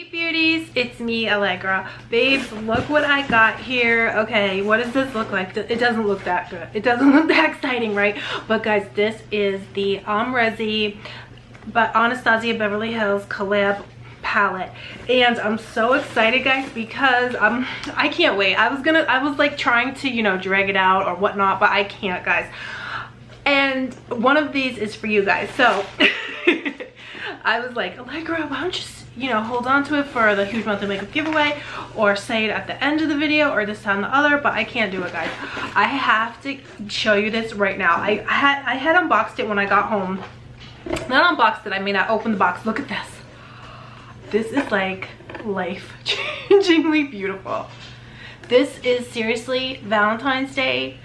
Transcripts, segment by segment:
Hey beauties, it's me, Alegra. Babes, look what I got here. Okay, what does this look like? It doesn't look that good. It doesn't look that exciting, right? But guys, this is the Amrezy but Anastasia Beverly Hills collab palette, and I'm so excited, guys, because I can't wait. I was like trying to, you know, drag it out or whatnot, but I can't, guys. And one of these is for you guys. So I was like, Alegra, why don't you, you know, hold on to it for the huge monthly makeup giveaway, or say it at the end of the video, or this time the other, but I can't do it, guys. I have to show you this right now. I had unboxed it when I got home. Not unboxed it, I mean I opened the box. Look at this. This is like life-changingly beautiful. This is seriously Valentine's Day.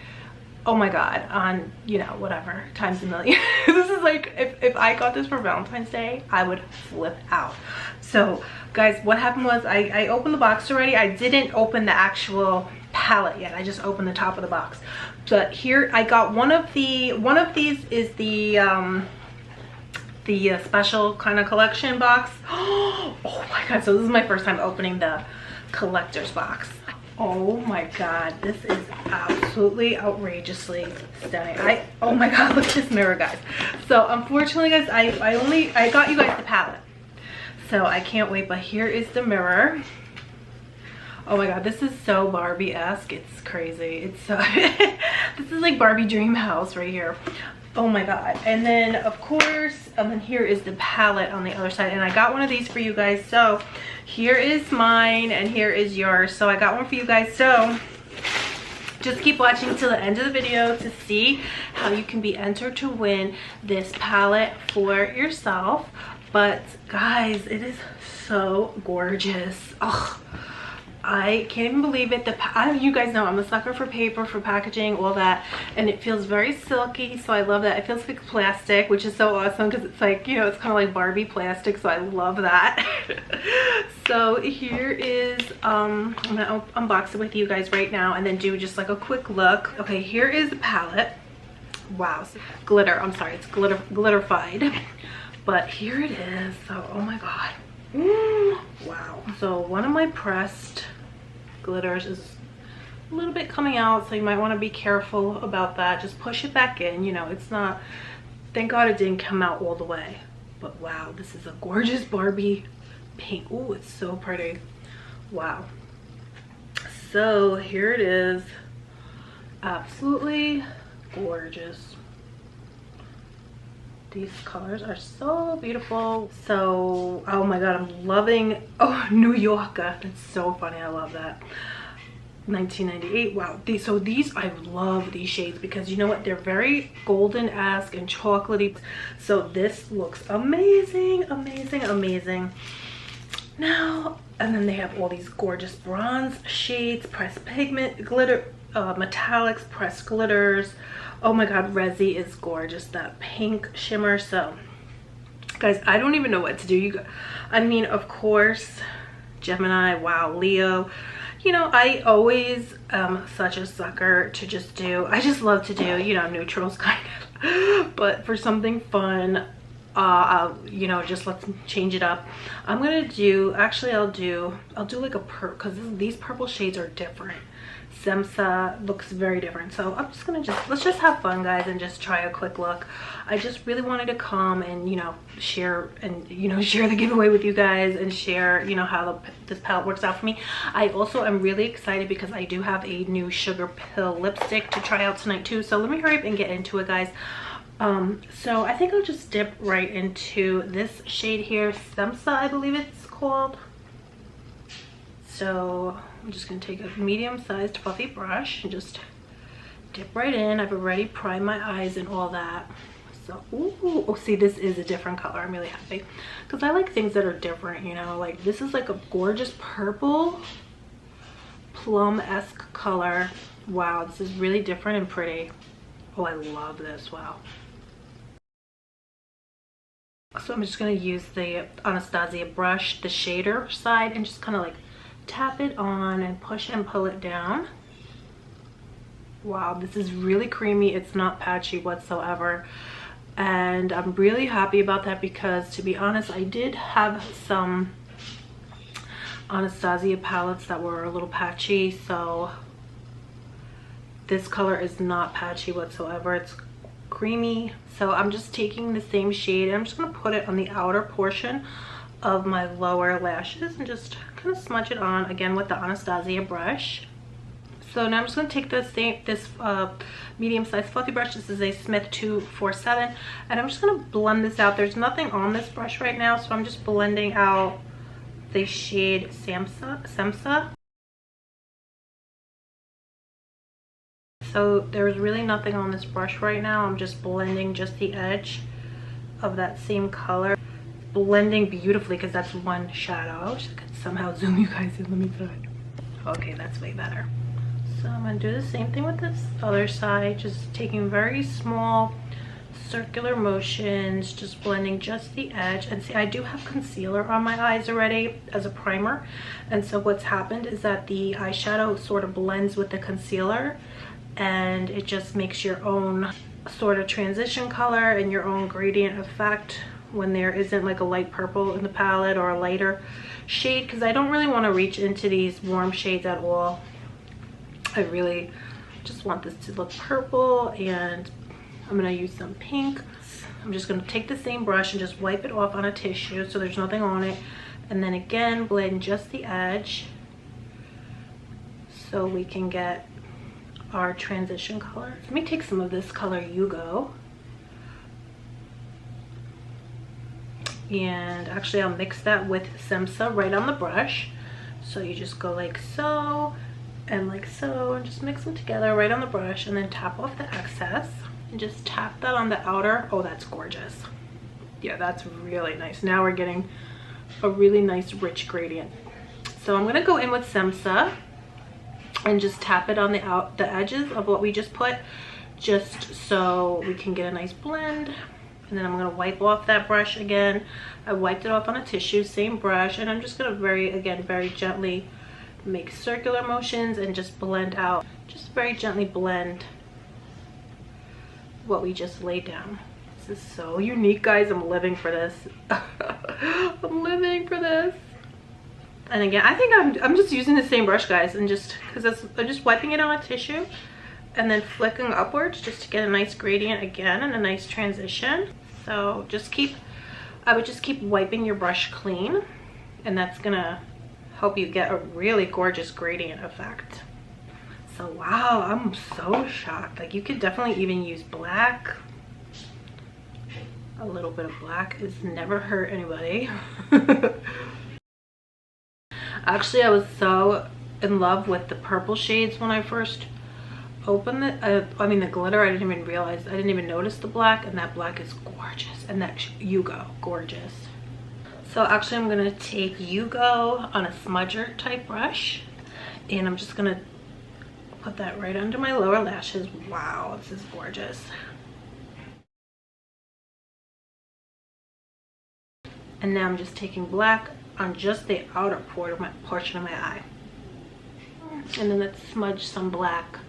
Oh my god, on, you know, whatever, times a million. This is like, if I got this for Valentine's Day, I would flip out. So guys, what happened was I opened the box already. I didn't open the actual palette yet. I just opened the top of the box. But here I got one of these is the special kind of collection box. Oh my god, so this is my first time opening the collector's box. Oh my god, this is absolutely outrageously stunning. Oh my god, look at this mirror, guys. So unfortunately, guys, I got you guys the palette, so I can't wait. But here is the mirror. Oh my god, this is so Barbie-esque. It's crazy. It's so this is like Barbie dream house right here. Oh my god. And then of course, and then here is the palette on the other side, and I got one of these for you guys. So here is mine and here is yours. So I got one for you guys, so just keep watching till the end of the video to see how you can be entered to win this palette for yourself. But guys, it is so gorgeous. Oh, I can't even believe it. You guys know I'm a sucker for paper, for packaging, all that, and it feels very silky, so I love that. It feels like plastic, which is so awesome because it's like, you know, it's kind of like Barbie plastic, so I love that. So here is I'm gonna unbox it with you guys right now and then do just like a quick look. Okay, here is the palette. Wow, glitter. I'm sorry, it's glitterified, but here it is. So oh my god. Wow. So one of my pressed glitters is a little bit coming out, so you might want to be careful about that. Just push it back in, you know. It's not, thank god it didn't come out all the way. But wow, this is a gorgeous Barbie pink. Oh, it's so pretty. Wow. So here it is. Absolutely gorgeous. These colors are so beautiful. So oh my god, I'm loving, oh, New Yorker. That's so funny. I love that. 1998. Wow. These I love these shades because you know what, they're very golden-esque and chocolatey. So this looks amazing, amazing, amazing. Now, and then they have all these gorgeous bronze shades, pressed pigment, glitter, metallics, pressed glitters. Oh my god, Resi is gorgeous, that pink shimmer. So guys, I don't even know what to do. I mean, of course, Gemini, wow, Leo. You know, I always am such a sucker to just do, I just love to do, you know, neutrals kind of. But for something fun, you know, just let's change it up. I'm gonna do, actually I'll do like a because these purple shades are different. Semsa looks very different, so I'm just gonna let's just have fun, guys, and just try a quick look. I just really wanted to come and, you know, share the giveaway with you guys and share, you know, how this palette works out for me. I also am really excited because I do have a new Sugarpill lipstick to try out tonight too, so let me hurry up and get into it, guys. So I think I'll just dip right into this shade here, Semsa I believe it's called. So I'm just going to take a medium-sized fluffy brush and just dip right in. I've already primed my eyes and all that. So, ooh, oh, see, this is a different color. I'm really happy because I like things that are different, you know. Like this is like a gorgeous purple, plum-esque color. Wow, this is really different and pretty. Oh, I love this. Wow. So I'm just going to use the Anastasia brush, the shader side, and just kind of like tap it on and push and pull it down. Wow, this is really creamy. It's not patchy whatsoever, and I'm really happy about that because, to be honest, I did have some Anastasia palettes that were a little patchy, so this color is not patchy whatsoever. It's creamy. So I'm just taking the same shade and I'm just going to put it on the outer portion of my lower lashes and just kind of smudge it on again with the Anastasia brush. So now I'm just going to take this medium-sized fluffy brush. This is a Smith 247, and I'm just going to blend this out. There's nothing on this brush right now, so I'm just blending out the shade Semsa. So there's really nothing on this brush right now. I'm just blending just the edge of that same color. Blending beautifully because that's one shadow. I wish I could somehow zoom you guys in. Let me try. Okay, that's way better. So I'm going to do the same thing with this other side, just taking very small circular motions, just blending just the edge. And see, I do have concealer on my eyes already as a primer, and so what's happened is that the eyeshadow sort of blends with the concealer and it just makes your own sort of transition color and your own gradient effect when there isn't like a light purple in the palette or a lighter shade, because I don't really want to reach into these warm shades at all. I really just want this to look purple, and I'm going to use some pink. I'm just going to take the same brush and just wipe it off on a tissue so there's nothing on it, and then again blend just the edge so we can get our transition color. Let me take some of this color Yugo, and actually I'll mix that with Semsa right on the brush. So you just go like so and like so, and just mix them together right on the brush, and then tap off the excess and just tap that on the outer. Oh, that's gorgeous. Yeah, that's really nice. Now we're getting a really nice rich gradient. So I'm gonna go in with Semsa and just tap it on the edges of what we just put, just so we can get a nice blend. And then I'm going to wipe off that brush again. I wiped it off on a tissue, same brush, and I'm just going to very gently make circular motions and just blend out, just very gently blend what we just laid down. This is so unique, guys. I'm living for this. I'm living for this. And again, I think I'm just using the same brush, guys, and just because I'm just wiping it on a tissue and then flicking upwards just to get a nice gradient again and a nice transition. So I would just keep wiping your brush clean, and that's gonna help you get a really gorgeous gradient effect. So wow, I'm so shocked. Like, you could definitely even use black. A little bit of black has never hurt anybody. Actually, I was so in love with the purple shades when I first opened it. I mean, the glitter, I didn't even notice the black, and that black is gorgeous. And that Yugo, gorgeous. So actually I'm gonna take Yugo on a smudger type brush, and I'm just gonna put that right under my lower lashes. Wow, this is gorgeous. And now I'm just taking black on just the outer portion of my eye. And then let's smudge some black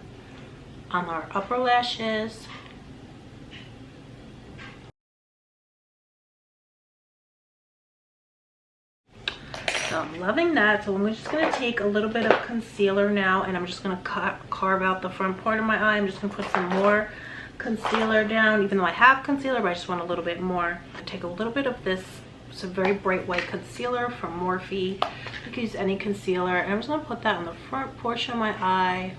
on our upper lashes. So I'm loving that. So I'm just going to take a little bit of concealer now, and I'm just going to carve out the front part of my eye. I'm just going to put some more concealer down, even though I have concealer, but I just want a little bit more. Take a little bit of this. It's a very bright white concealer from Morphe. You can use any concealer, and I'm just going to put that on the front portion of my eye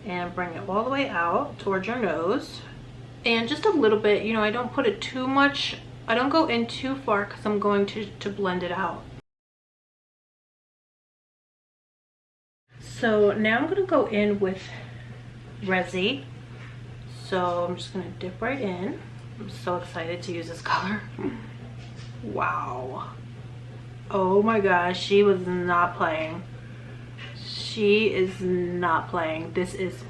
and bring it all the way out towards your nose. And just a little bit, you know, I don't put it too much. I don't go in too far because I'm going to blend it out. So now I'm going to go in with Amrezy. So I'm just going to dip right in. I'm so excited to use this color. Wow. Oh my gosh, she was not playing. She is not playing. This is,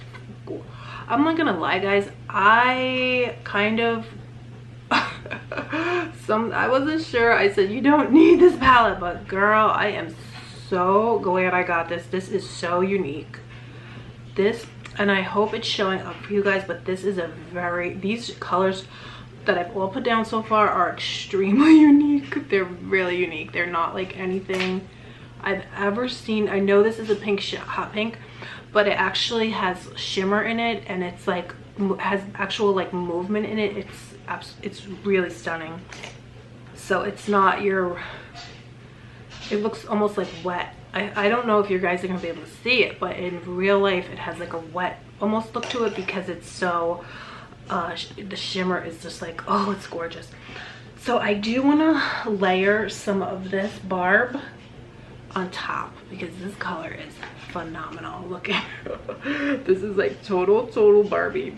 I'm not gonna lie, guys, I kind of I wasn't sure. I said, you don't need this palette, but girl, I am so glad I got this. This is so unique. This, and I hope it's showing up for you guys, but this is these colors that I've all put down so far are extremely unique. They're really unique. They're not like anything I've ever seen. I know this is a pink hot pink, but it actually has shimmer in it, and it's like has actual like movement in it. It's really stunning. So it's not your, it looks almost like wet. I don't know if you guys are gonna be able to see it, but in real life it has like a wet almost look to it because it's so the shimmer is just like, oh, it's gorgeous. So I do want to layer some of this barb on top because this color is phenomenal. Look at this is like total Barbie.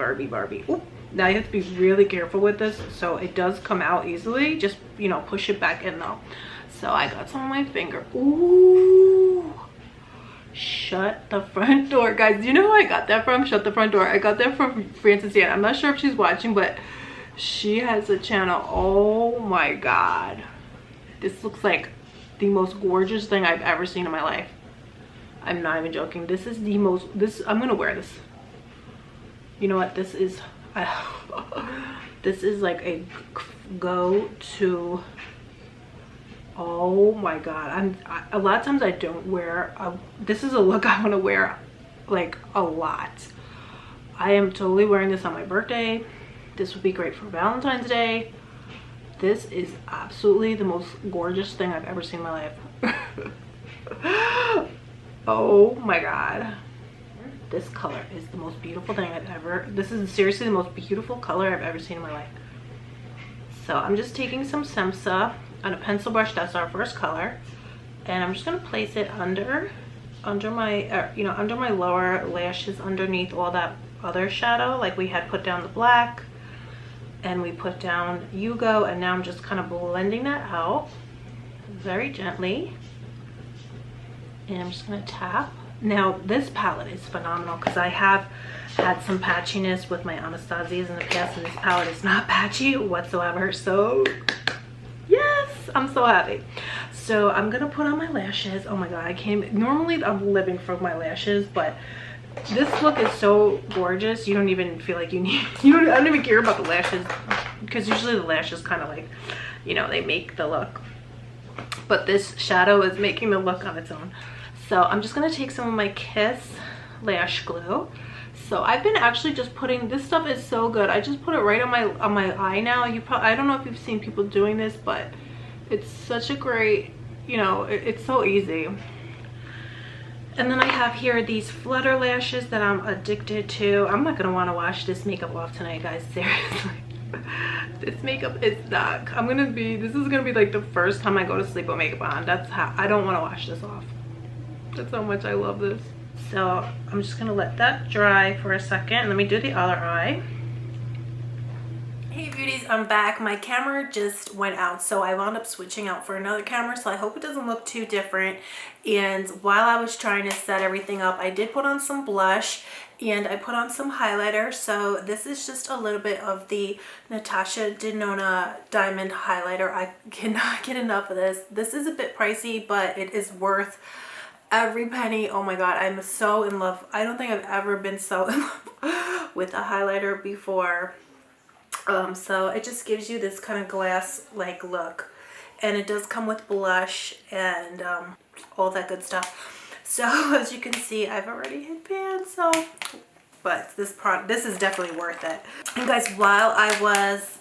Ooh, now you have to be really careful with this so it does come out easily. Just, you know, push it back in though. So I got some on my finger. Ooh, shut the front door, guys. You know who I got that from? Shut the front door. I got that from Frances Yan. I'm not sure if she's watching, but she has a channel. Oh my god, this looks like the most gorgeous thing I've ever seen in my life. I'm not even joking. This is the most, I'm gonna wear this. You know what, this is this is like a go-to. Oh my god, a lot of times I don't wear this is a look I want to wear like a lot. I am totally wearing this on my birthday. This would be great for Valentine's Day. This is absolutely the most gorgeous thing I've ever seen in my life. Oh my god, this color is the most beautiful thing I've ever, this is seriously the most beautiful color I've ever seen in my life. So I'm just taking some Semsa on a pencil brush. That's our first color, and I'm just going to place it under my you know, under my lower lashes, underneath all that other shadow. Like we had put down the black and we put down Yugo, and now I'm just kind of blending that out very gently, and I'm just going to tap. Now this palette is phenomenal because I have had some patchiness with my Anastasias in the past, and this palette is not patchy whatsoever. So yes, I'm so happy. So I'm gonna put on my lashes. Oh my god, I can't, normally I'm living for my lashes, but this look is so gorgeous you don't even feel like you need, I don't even care about the lashes because usually the lashes kind of like, you know, they make the look, but this shadow is making the look on its own. So I'm just gonna take some of my Kiss lash glue. So I've been actually just putting, this stuff is so good, I just put it right on my eye now. I don't know if you've seen people doing this, but it's such a great, you know, it's so easy. And then I have here these Flutter Lashes that I'm addicted to. I'm not gonna want to wash this makeup off tonight, guys, seriously. This makeup is not, this is gonna be like the first time I go to sleep with makeup on. That's how, I don't want to wash this off. That's how much I love this. So I'm just gonna let that dry for a second. Let me do the other eye. Hey beauties, I'm back. My camera just went out, so I wound up switching out for another camera, so I hope it doesn't look too different. And while I was trying to set everything up, I did put on some blush and I put on some highlighter. So this is just a little bit of the NATASHA DENONA Diamond Highlighter. I cannot get enough of this. This is a bit pricey, but it is worth every penny. Oh my god, I'm so in love. I don't think I've ever been so in love with a highlighter before. So it just gives you this kind of glass like look, and it does come with blush and all that good stuff. So as you can see, I've already hit pan, so but this is definitely worth it. And guys, while I was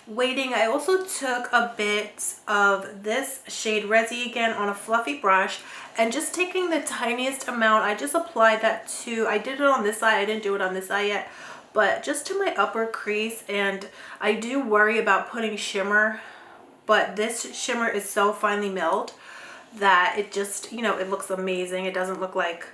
waiting, I also took a bit of this shade Resi again on a fluffy brush, and just taking the tiniest amount, I just applied that to, I did it on this side, I didn't do it on this side yet, but just to my upper crease. And I do worry about putting shimmer, but this shimmer is so finely milled that it just, you know, it looks amazing. It doesn't look like,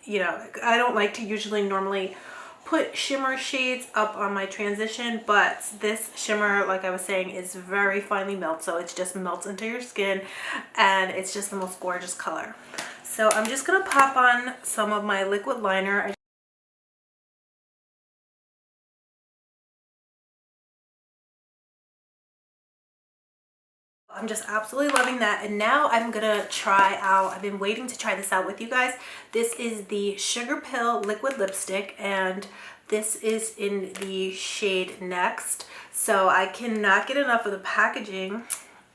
you know, I don't like to usually normally put shimmer shades up on my transition, but this shimmer, like I was saying, is very finely milled, so it just melts into your skin and it's just the most gorgeous color. So I'm just gonna pop on some of my liquid liner. I'm just absolutely loving that. And now I'm gonna try out, I've been waiting to try this out with you guys. This is the Sugarpill liquid lipstick, and this is in the shade Next. So I cannot get enough of the packaging.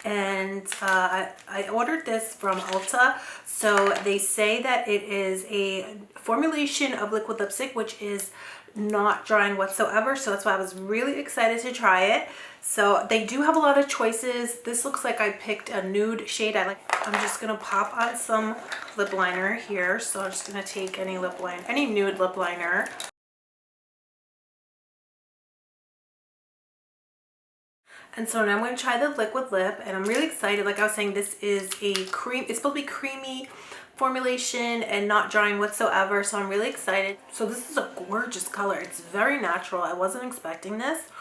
And I ordered this from Ulta. So they say that it is a formulation of liquid lipstick, which is not drying whatsoever. So that's why I was really excited to try it. So they do have a lot of choices. This looks like I picked a nude shade. I'm just gonna pop on some lip liner here. So I'm just gonna take any lip liner, any nude lip liner. And so now I'm going to try the liquid lip, and I'm really excited. Like I was saying, this is a cream, it's supposed to be creamy formulation and not drying whatsoever, so I'm really excited. So this is a gorgeous color. It's very natural. I wasn't expecting this.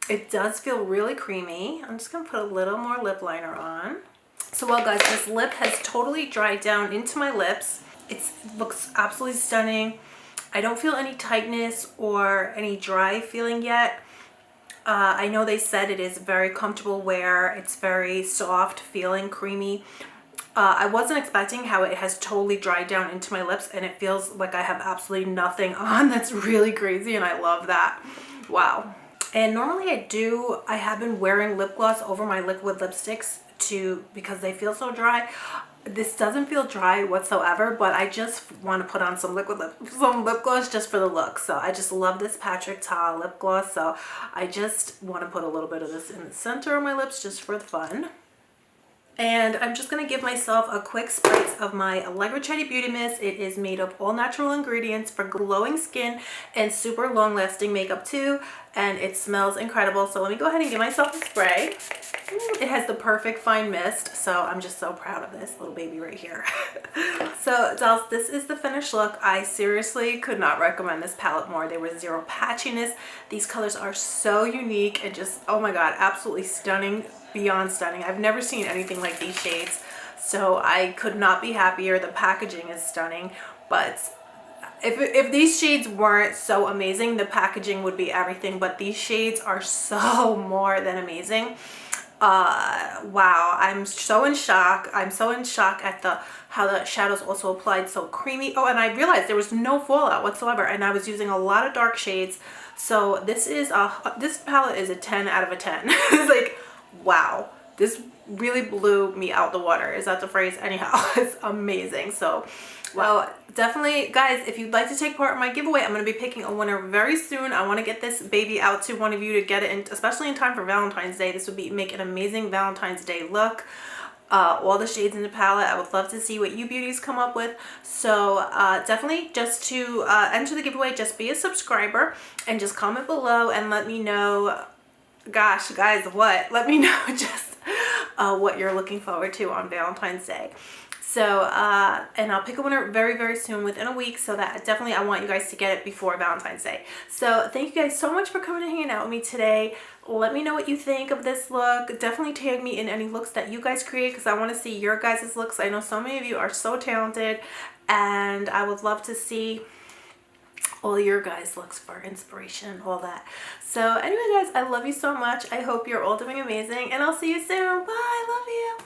It does feel really creamy. I'm just going to put a little more lip liner on. So well guys, this lip has totally dried down into my lips. It looks absolutely stunning. I don't feel any tightness or any dry feeling yet. I know they said it is very comfortable wear. It's very soft feeling, creamy. I wasn't expecting how it has totally dried down into my lips, and it feels like I have absolutely nothing on. That's really crazy, and I love that. Wow. And normally I have been wearing lip gloss over my liquid lipsticks because they feel so dry. This doesn't feel dry whatsoever, but I just want to put on some lip gloss just for the look. So I just love this Patrick Ta lip gloss. So I just want to put a little bit of this in the center of my lips just for the fun. And I'm just going to give myself a quick spritz of my Alegra Chatty Beauty Mist. It is made of all natural ingredients for glowing skin and super long lasting makeup too. And it smells incredible. So let me go ahead and give myself a spray. It has the perfect fine mist. So I'm just so proud of this little baby right here. So Dulce, this is the finished look. I seriously could not recommend this palette more. There was zero patchiness. These colors are so unique and just, oh my God, absolutely stunning. Beyond stunning. I've never seen anything like these shades, so I could not be happier. The packaging is stunning, but if these shades weren't so amazing, the packaging would be everything, but these shades are so more than amazing. Wow, I'm so in shock. I'm so in shock at how the shadows also applied so creamy. Oh, and I realized there was no fallout whatsoever, and I was using a lot of dark shades. So this palette is a 10 out of a 10. It's like, wow, this really blew me out the water. Is that the phrase? Anyhow, it's amazing. So, well, definitely, guys, if you'd like to take part in my giveaway, I'm going to be picking a winner very soon. I want to get this baby out to one of you to get it, in, especially in time for Valentine's Day. This would make an amazing Valentine's Day look. All the shades in the palette. I would love to see what you beauties come up with. So definitely, just to enter the giveaway, just be a subscriber and just comment below and let me know. Gosh, guys, let me know just what you're looking forward to on Valentine's Day. So and I'll pick a winner very, very soon, within a week, so that definitely I want you guys to get it before Valentine's Day. So thank you guys so much for coming and hanging out with me today. Let me know what you think of this look. Definitely tag me in any looks that you guys create, because I want to see your guys' looks. I know so many of you are so talented, and I would love to see all your guys' looks for inspiration, all that. So anyway, guys, I love you so much. I hope you're all doing amazing, and I'll see you soon. Bye. Love you.